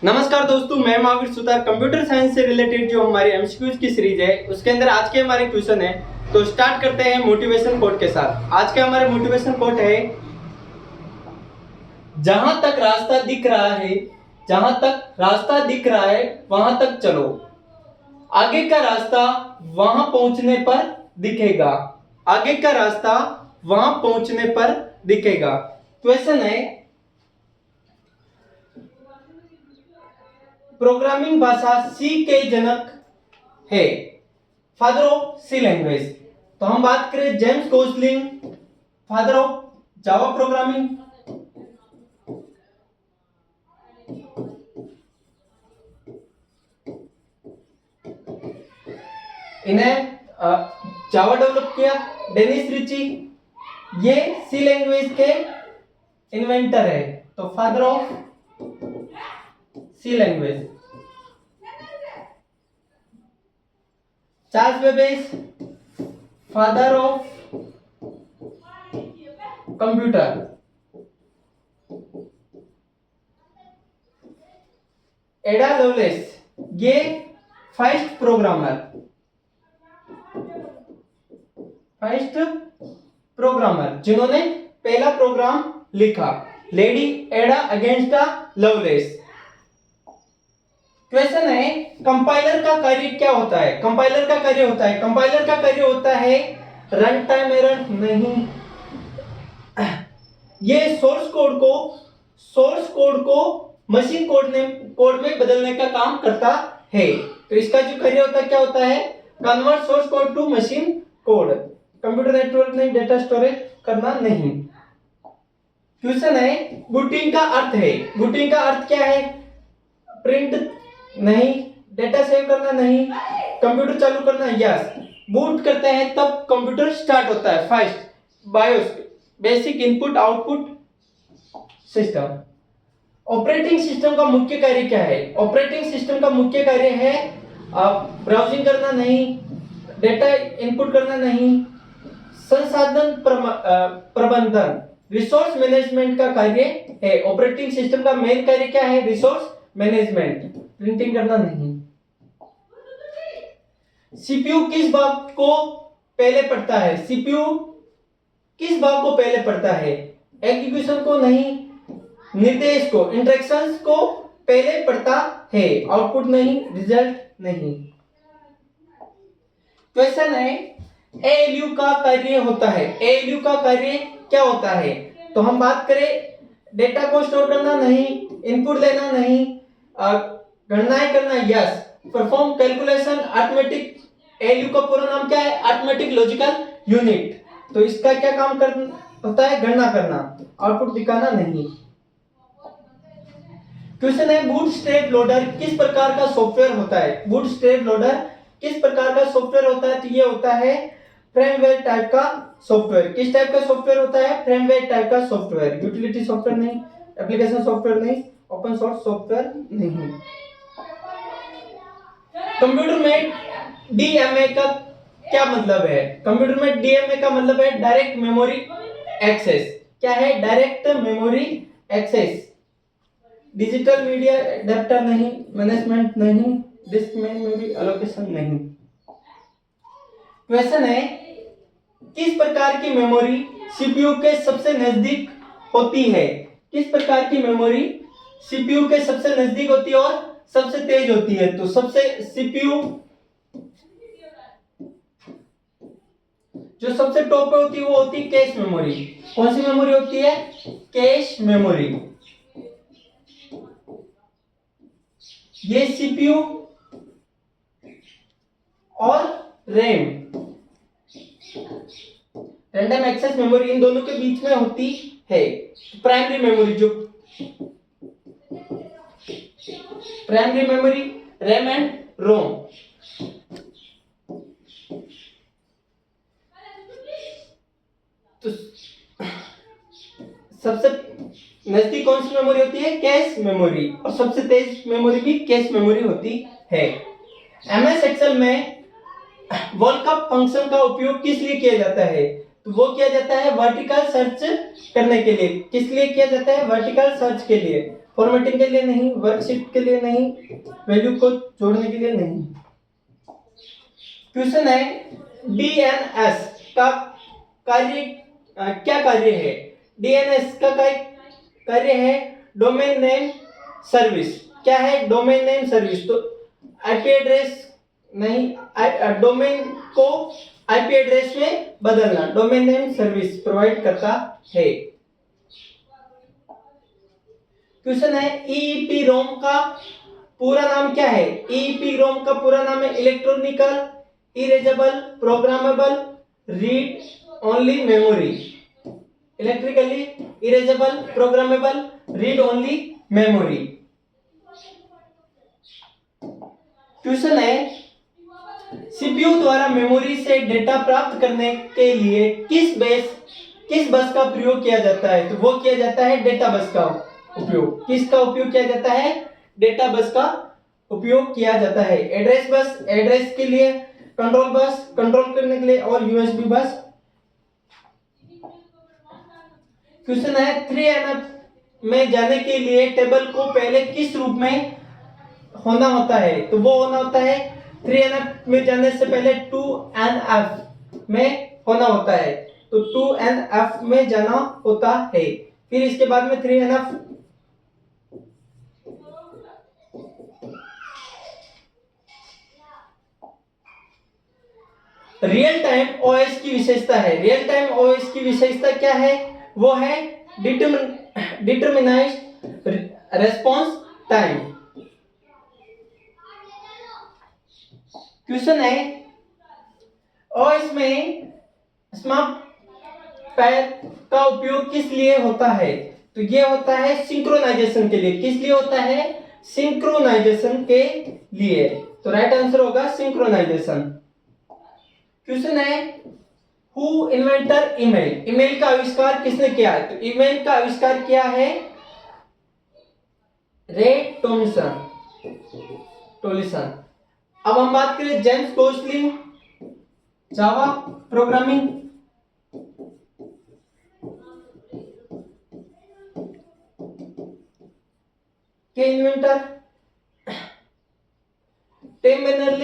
नमस्कार दोस्तों, मैं महावीर सुतार। कंप्यूटर साइंस से रिलेटेड जो हमारी एमसीक्यूज की सीरीज है उसके अंदर आज के हमारे क्वेश्चन है। तो स्टार्ट करते हैं मोटिवेशन कोट के साथ। आज का हमारे मोटिवेशन कोट है, जहां तक रास्ता दिख रहा है, जहां तक रास्ता दिख रहा है वहां तक चलो, आगे का रास्ता वहां पहुंचने पर दिखेगा। आगे का रास्ता वहां पहुंचने पर दिखेगा। क्वेश्चन है, प्रोग्रामिंग भाषा सी के जनक है, फादर ऑफ सी लैंग्वेज। तो हम बात करें James Gosling, father of Java programming. इन्हें जावा डेवलप किया डेनिस रिची। ये सी लैंग्वेज के इन्वेंटर है, तो father of C language. Charles Babbage, father of computer. Ada Lovelace, ये फर्स्ट प्रोग्रामर जिन्होंने पहला प्रोग्राम लिखा। Lady Ada Augusta Lovelace. Question है, कंपाइलर का कार्य क्या होता है? कंपाइलर का कार्य होता है रन टाइम एरर नहीं, ये सोर्स कोड को मशीन कोड में बदलने का काम करता है। तो इसका जो कार्य होता है क्या होता है? Convert source code to machine code. Computer network में डेटा स्टोरेज करना नहीं। क्वेश्चन है, बूटिंग का अर्थ क्या है? प्रिंट नहीं, डेटा सेव करना नहीं, कंप्यूटर चालू करना यस। बूट करते हैं तब कंप्यूटर स्टार्ट होता है। First BIOS, basic input output system. Operating system का मुख्य कार्य क्या है? ऑपरेटिंग सिस्टम का मुख्य कार्य है ब्राउजिंग करना नहीं, डेटा इनपुट करना नहीं, संसाधन प्रबंधन रिसोर्स मैनेजमेंट का कार्य है। ऑपरेटिंग सिस्टम का मेन कार्य क्या है? रिसोर्स मैनेजमेंट, प्रिंटिंग करना नहीं। सीपीयू किस भाग को पहले पढ़ता है? सीपीयू किस भाग को पहले पढ़ता है? एग्जीक्यूशन को नहीं, निर्देश को, इंस्ट्रक्शंस को पहले पढ़ता है। आउटपुट नहीं, रिजल्ट नहीं। क्वेश्चन है, एएलयू का कार्य होता है। एएलयू का कार्य क्या होता है? तो हम बात करें, डेटा को स्टोर करना नहीं, इनपुट लेना नहीं, गणनाएं करना yes, perform calculation arithmetic. ALU का पूरा नाम क्या है? Arithmetic logical unit. तो इसका क्या काम होता है? गणना करना, आउटपुट दिखाना नहीं। क्वेश्चन है, बूटस्ट्रैप लोडर किस प्रकार का सॉफ्टवेयर होता है? बूटस्ट्रैप लोडर किस प्रकार का सॉफ्टवेयर होता है? तो ये होता है फ्रेमवेयर टाइप का सॉफ्टवेयर। किस टाइप का सॉफ्टवेयर होता है? फ्रेमवेयर टाइप का सॉफ्टवेयर। यूटिलिटी सॉफ्टवेयर नहीं, एप्लीकेशन सॉफ्टवेयर नहीं, ओपन सोर्स सॉफ्टवेयर नहीं। कंप्यूटर में डीएमए का क्या मतलब है? कंप्यूटर में डीएमए का मतलब है डायरेक्ट मेमोरी एक्सेस। क्या है? Direct memory access. Digital media adapter नहीं, मैनेजमेंट नहीं, डिस्क मेमोरी एलोकेशन नहीं। क्वेश्चन है, किस प्रकार की मेमोरी सीपीयू के सबसे नजदीक होती है? किस प्रकार की मेमोरी सीपीयू के सबसे नजदीक होती है और सबसे तेज होती है? तो सबसे सीपीयू जो सबसे टॉप पे होती है वो होती है कैश मेमोरी। कौन सी मेमोरी होती है? Cache memory. ये सीपीयू और रैम, रैंडम एक्सेस मेमोरी, इन दोनों के बीच में होती है प्राइमरी मेमोरी। जो प्राइमरी मेमोरी रैम एंड रोम। तो सबसे नजदीक कौन सी मेमोरी होती है? Cache memory. और सबसे तेज मेमोरी भी कैश मेमोरी होती है। एमएस एक्सेल में वॉलकप फंक्शन का उपयोग किस लिए किया जाता है? तो वो किया जाता है वर्टिकल सर्च करने के लिए। किस लिए किया जाता है? वर्टिकल सर्च के लिए। फॉर्मेटिंग के लिए नहीं, वर्कशीट के लिए नहीं, वैल्यू को जोड़ने के लिए नहीं। क्वेश्चन है डीएनएस का कार्य क्या कार्य है? डीएनएस का कार्य है डोमेन नेम सर्विस। क्या है डोमेन नेम सर्विस? तो आईपी एड्रेस नहीं, डोमेन को आईपी एड्रेस में बदलना डोमेन नेम सर्विस प्रोवाइड करता है। क्वेश्चन है ईईपी रोम का पूरा नाम क्या है? ईईपी रोम का पूरा नाम है electronical erasable programmable read only memory. Electrically erasable programmable read only memory. Question है सीपीयू द्वारा मेमोरी से डेटा प्राप्त करने के लिए किस बस का प्रयोग किया जाता है? तो वो किया जाता है डेटा बस का उपयोग। किसका उपयोग किया जाता है? डेटा बस का उपयोग किया जाता है। एड्रेस बस एड्रेस के लिए, कंट्रोल बस कंट्रोल करने के लिए, और यूएसबी बस। क्वेश्चन है 3NF में जाने के लिए टेबल को पहले किस रूप में होना होता है? तो वो होना होता है 3NF में जाने से पहले 2NF में होना होता है। तो 2NF में जाना होता है, फिर इसके बाद में 3NF। रियल टाइम ओएस की विशेषता है। रियल टाइम ओएस की विशेषता क्या है? वो है डिटरमिनाइज्ड रेस्पॉन्स टाइम। क्वेश्चन है ओएस में स्मैप का उपयोग किस लिए होता है? तो ये होता है सिंक्रोनाइजेशन के लिए। किस लिए होता है? सिंक्रोनाइजेशन के लिए। तो राइट आंसर होगा सिंक्रोनाइजेशन। क्वेश्चन है हु इन्वेंटर ईमेल? ईमेल का आविष्कार किसने किया है? तो ईमेल का आविष्कार किया है रे टॉमलिंसन। अब हम बात करें जेम्स गोस्लिंग जावा प्रोग्रामिंग के इन्वेंटर। टिम